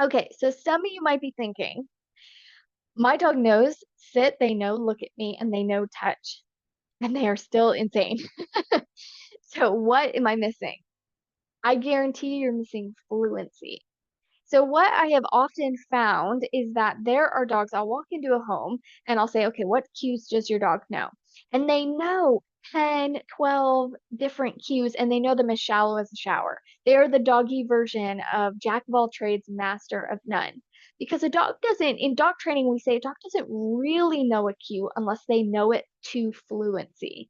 Okay, so some of you might be thinking, my dog knows sit, they know look at me, and they know touch, and they are still insane. So what am I missing? I guarantee you're missing fluency. So what I have often found is that there are dogs, I'll walk into a home and I'll say, okay, what cues does your dog know? And they know 10, 12 different cues, and they know them as shallow as a shower. They are the doggy version of jack of all trades, master of none. Because a dog doesn't, in dog training, we say a dog doesn't really know a cue unless they know it to fluency.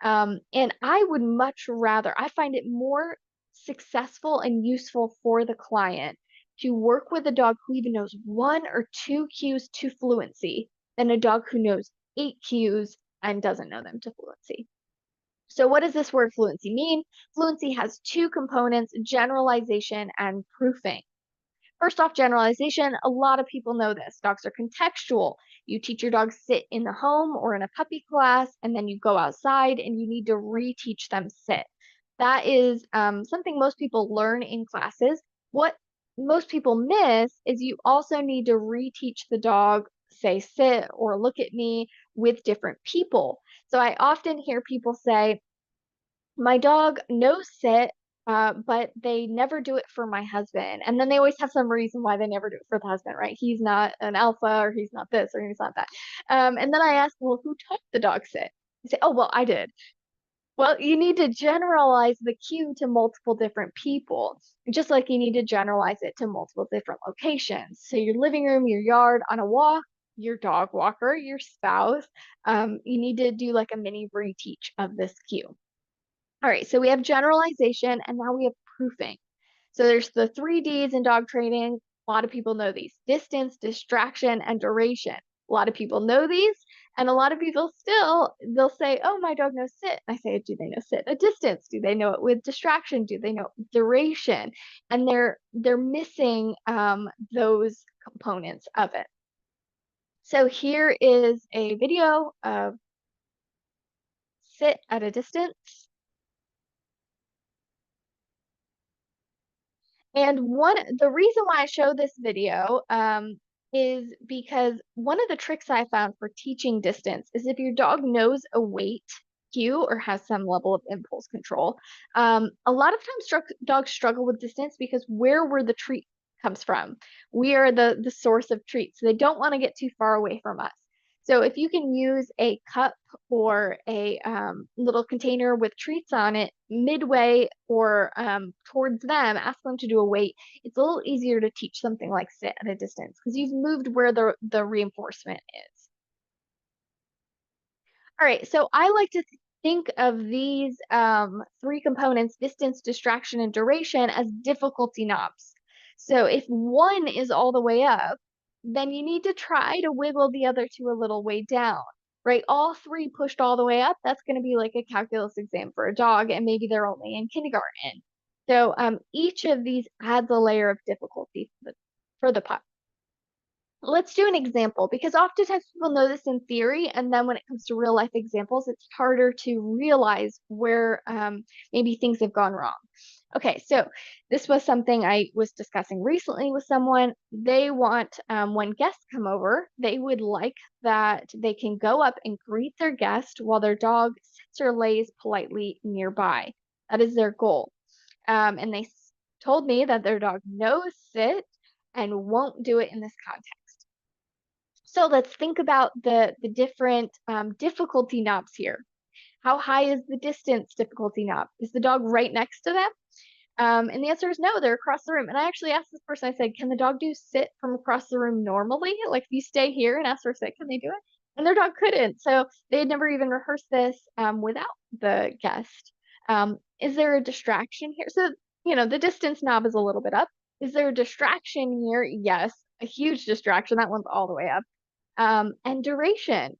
And I would much rather, I find it more successful and useful for the client to work with a dog who even knows one or two cues to fluency than a dog who knows eight cues and doesn't know them to fluency. So what does this word fluency mean? Fluency has two components, generalization and proofing. First off, generalization, a lot of people know this. Dogs are contextual. You teach your dog sit in the home or in a puppy class, and then you go outside and you need to reteach them sit. That is something most people learn in classes. What most people miss is you also need to reteach the dog, say sit or look at me with different people. So I often hear people say, my dog knows sit, but they never do it for my husband. And then they always have some reason why they never do it for the husband, right? He's not an alpha, or he's not this, or he's not that. And then I ask, well, who taught the dog sit? They say, oh, well, I did. Well, you need to generalize the cue to multiple different people, just like you need to generalize it to multiple different locations. So your living room, your yard, on a walk, your dog walker, your spouse, you need to do like a mini reteach of this cue. All right, so we have generalization and now we have proofing. So there's the 3Ds in dog training. A lot of people know these: distance, distraction, and duration. A lot of people know these, and a lot of people still, they'll say, oh, my dog knows sit. I say, do they know sit a distance? Do they know it with distraction? Do they know duration? And they're missing those components of it. So here is a video of sit at a distance. And the reason why I show this video is because one of the tricks I found for teaching distance is if your dog knows a weight cue or has some level of impulse control. A lot of times dogs struggle with distance because where the treat comes from. We are the source of treats. So they don't want to get too far away from us. So if you can use a cup or a little container with treats on it midway or towards them, ask them to do a weight. It's a little easier to teach something like sit at a distance because you've moved where the reinforcement is. All right, so I like to think of these three components, distance, distraction, and duration, as difficulty knobs. So if one is all the way up, then you need to try to wiggle the other two a little way down, right? All three pushed all the way up, that's going to be like a calculus exam for a dog, and maybe they're only in kindergarten. So each of these adds a layer of difficulty for the pup. Let's do an example because oftentimes people know this in theory, and then when it comes to real life examples, it's harder to realize where maybe things have gone wrong. Okay, so this was something I was discussing recently with someone. They want, when guests come over, they would like that they can go up and greet their guest while their dog sits or lays politely nearby. That is their goal. And they told me that their dog knows sit and won't do it in this context. So let's think about the different difficulty knobs here. How high is the distance difficulty knob? Is the dog right next to them? And the answer is no, they're across the room. And I actually asked this person, I said, can the dog do sit from across the room normally? Like if you stay here and ask for sit, can they do it? And their dog couldn't. So they had never even rehearsed this without the guest. Is there a distraction here? So, the distance knob is a little bit up. Is there a distraction here? Yes, a huge distraction. That one's all the way up. And duration.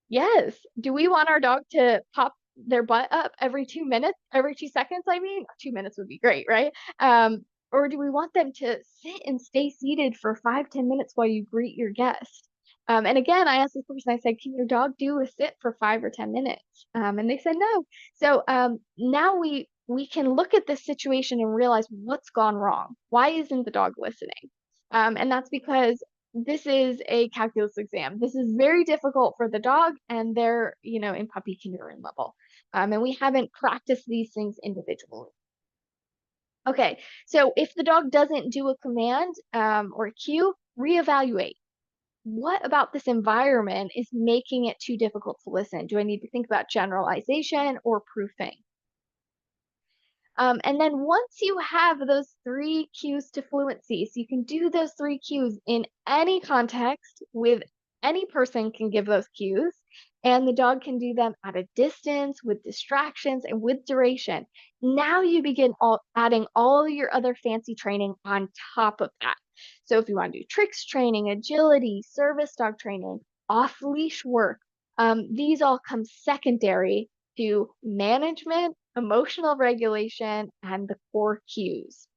Yes. Do we want our dog to pop their butt up every 2 minutes, every 2 seconds? I mean, 2 minutes would be great, right? Or do we want them to sit and stay seated for 5, 10 minutes while you greet your guest? And again, I asked this person, I said, can your dog do a sit for 5 or 10 minutes? And they said no. So now we can look at this situation and realize what's gone wrong. Why isn't the dog listening? And that's because this is a calculus exam. This is very difficult for the dog, and they're, in puppy kindergarten level. And we haven't practiced these things individually. Okay, so if the dog doesn't do a command or a cue, reevaluate. What about this environment is making it too difficult to listen? Do I need to think about generalization or proofing? And then once you have those three cues to fluency, so you can do those three cues in any context with any person can give those cues, and the dog can do them at a distance with distractions and with duration. Now you begin adding all your other fancy training on top of that. So if you want to do tricks training, agility, service dog training, off leash work, these all come secondary to management, emotional regulation, and the core cues.